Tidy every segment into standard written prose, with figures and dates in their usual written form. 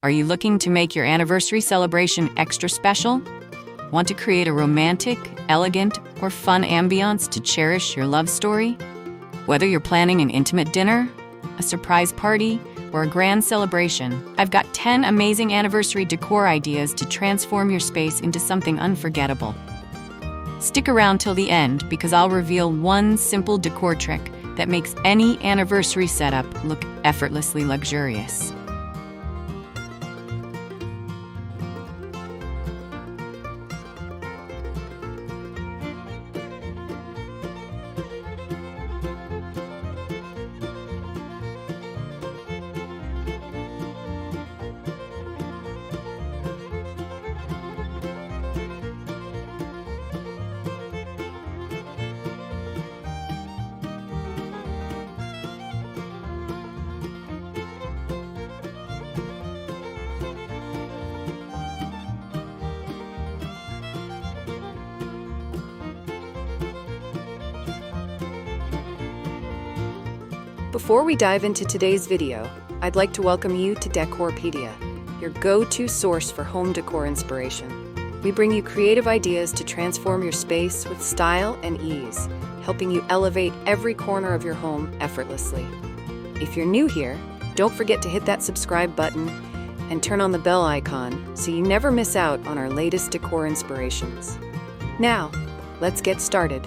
Are you looking to make your anniversary celebration extra special? Want to create a romantic, elegant, or fun ambiance to cherish your love story? Whether you're planning an intimate dinner, a surprise party, or a grand celebration, I've got 10 amazing anniversary decor ideas to transform your space into something unforgettable. Stick around till the end because I'll reveal one simple decor trick that makes any anniversary setup look effortlessly luxurious. Before we dive into today's video, I'd like to welcome you to Decorpediya, your go-to source for home decor inspiration. We bring you creative ideas to transform your space with style and ease, helping you elevate every corner of your home effortlessly. If you're new here, don't forget to hit that subscribe button and turn on the bell icon so you never miss out on our latest decor inspirations. Now, let's get started.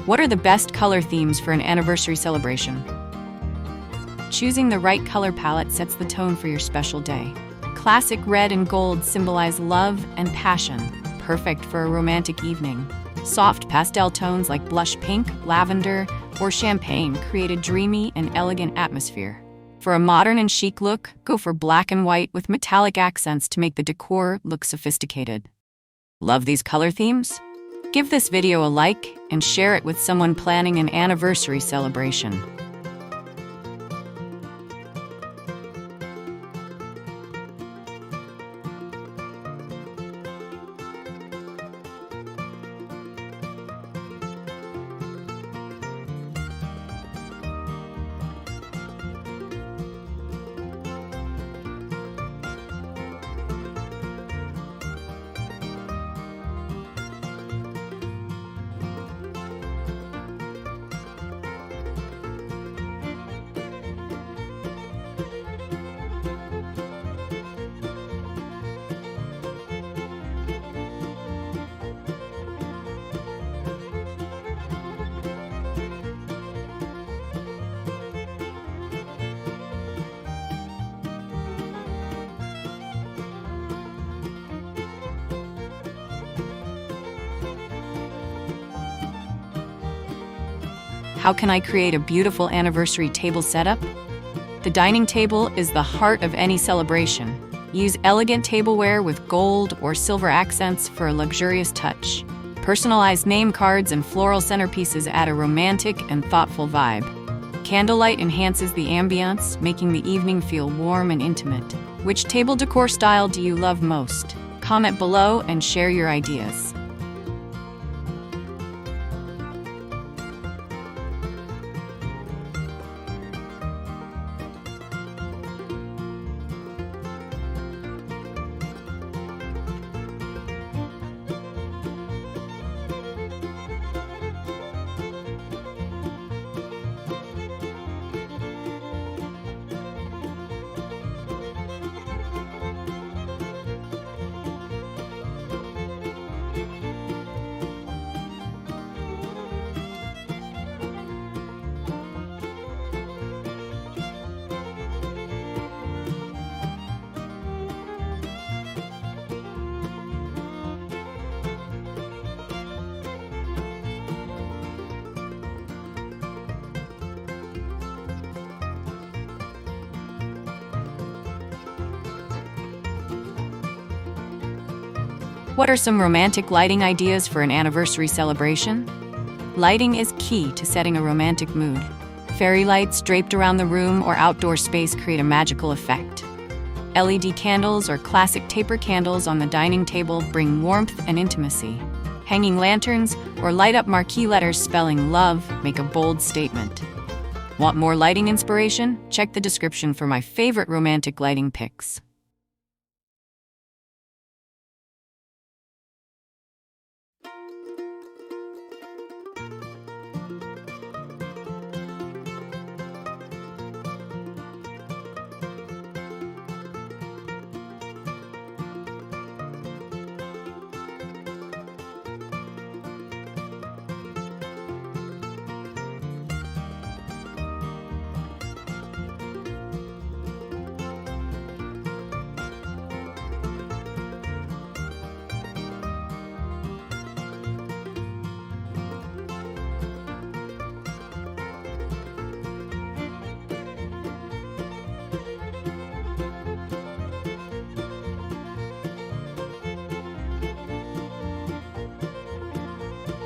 What are the best color themes for an anniversary celebration? Choosing the right color palette sets the tone for your special day. Classic red and gold symbolize love and passion, perfect for a romantic evening. Soft pastel tones like blush pink, lavender, or champagne create a dreamy and elegant atmosphere. For a modern and chic look, go for black and white with metallic accents to make the decor look sophisticated. Love these color themes? Give this video a like and share it with someone planning an anniversary celebration. How can I create a beautiful anniversary table setup? The dining table is the heart of any celebration. Use elegant tableware with gold or silver accents for a luxurious touch. Personalized name cards and floral centerpieces add a romantic and thoughtful vibe. Candlelight enhances the ambiance, making the evening feel warm and intimate. Which table decor style do you love most? Comment below and share your ideas. What are some romantic lighting ideas for an anniversary celebration? Lighting is key to setting a romantic mood. Fairy lights draped around the room or outdoor space create a magical effect. LED candles or classic taper candles on the dining table bring warmth and intimacy. Hanging lanterns or light-up marquee letters spelling love make a bold statement. Want more lighting inspiration? Check the description for my favorite romantic lighting picks.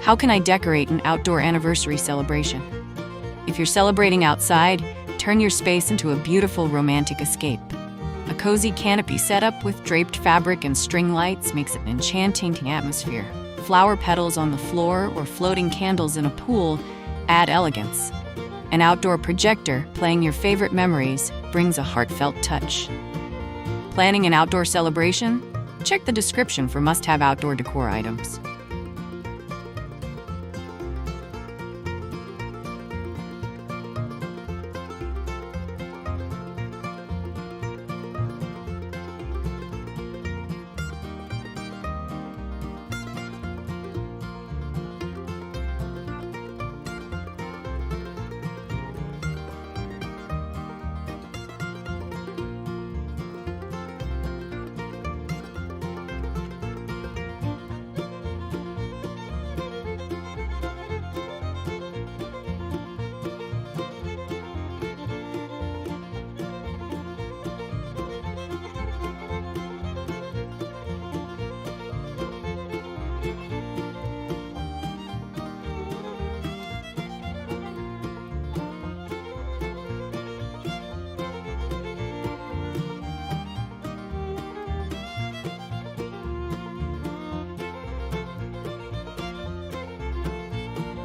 How can I decorate an outdoor anniversary celebration? If you're celebrating outside, turn your space into a beautiful romantic escape. A cozy canopy setup with draped fabric and string lights makes it an enchanting atmosphere. Flower petals on the floor or floating candles in a pool add elegance. An outdoor projector playing your favorite memories brings a heartfelt touch. Planning an outdoor celebration? Check the description for must-have outdoor decor items.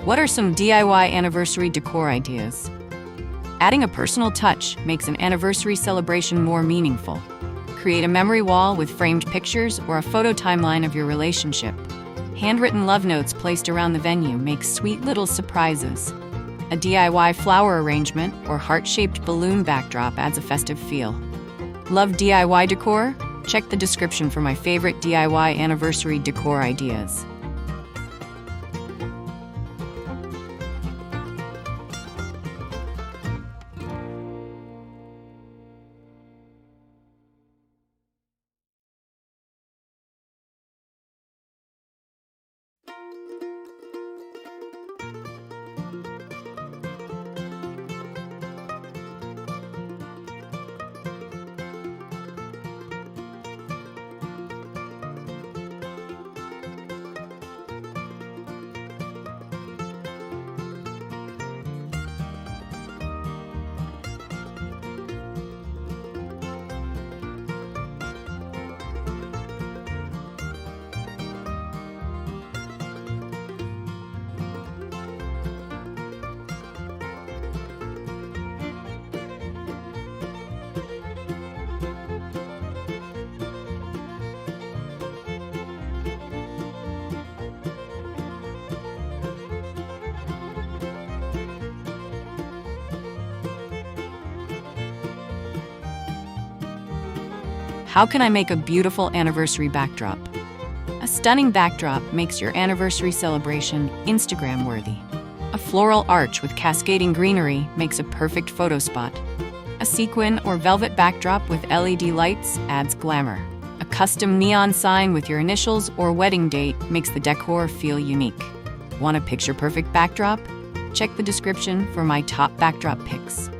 What are some DIY anniversary decor ideas? Adding a personal touch makes an anniversary celebration more meaningful. Create a memory wall with framed pictures or a photo timeline of your relationship. Handwritten love notes placed around the venue make sweet little surprises. A DIY flower arrangement or heart-shaped balloon backdrop adds a festive feel. Love DIY decor? Check the description for my favorite DIY anniversary decor ideas. How can I make a beautiful anniversary backdrop? A stunning backdrop makes your anniversary celebration Instagram-worthy. A floral arch with cascading greenery makes a perfect photo spot. A sequin or velvet backdrop with LED lights adds glamour. A custom neon sign with your initials or wedding date makes the decor feel unique. Want a picture-perfect backdrop? Check the description for my top backdrop picks.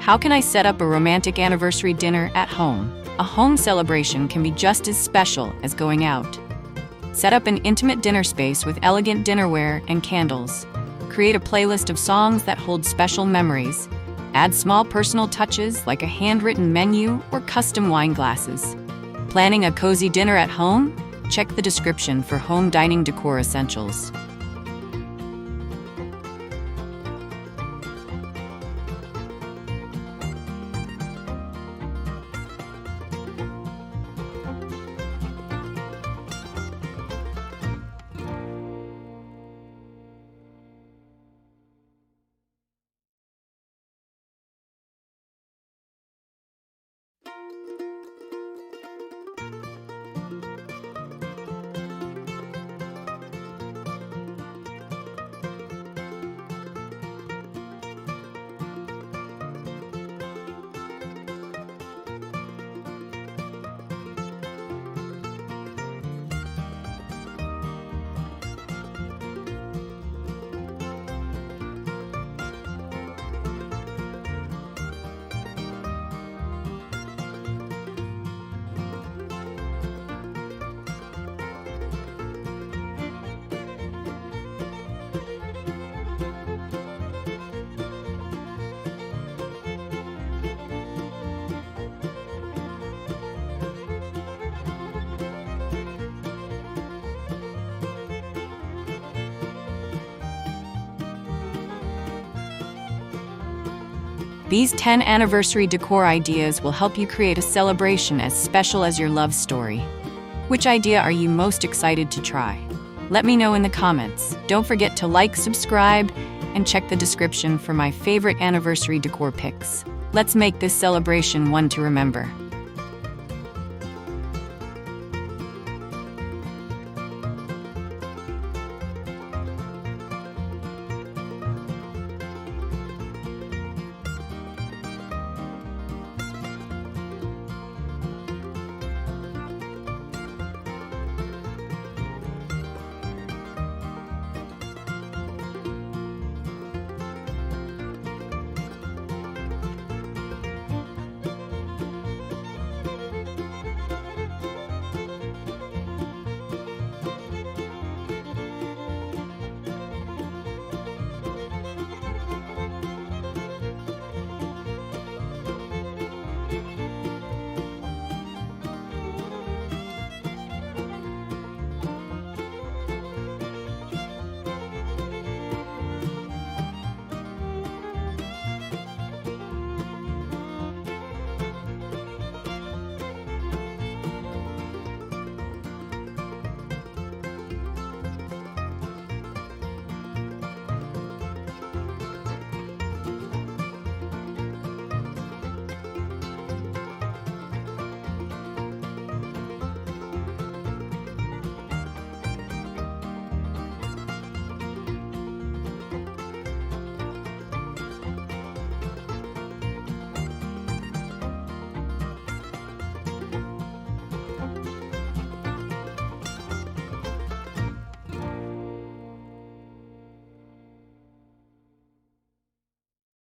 How can I set up a romantic anniversary dinner at home? A home celebration can be just as special as going out. Set up an intimate dinner space with elegant dinnerware and candles. Create a playlist of songs that hold special memories. Add small personal touches like a handwritten menu or custom wine glasses. Planning a cozy dinner at home? Check the description for home dining decor essentials. These 10 anniversary decor ideas will help you create a celebration as special as your love story. Which idea are you most excited to try? Let me know in the comments. Don't forget to like, subscribe, and check the description for my favorite anniversary decor pics. Let's make this celebration one to remember.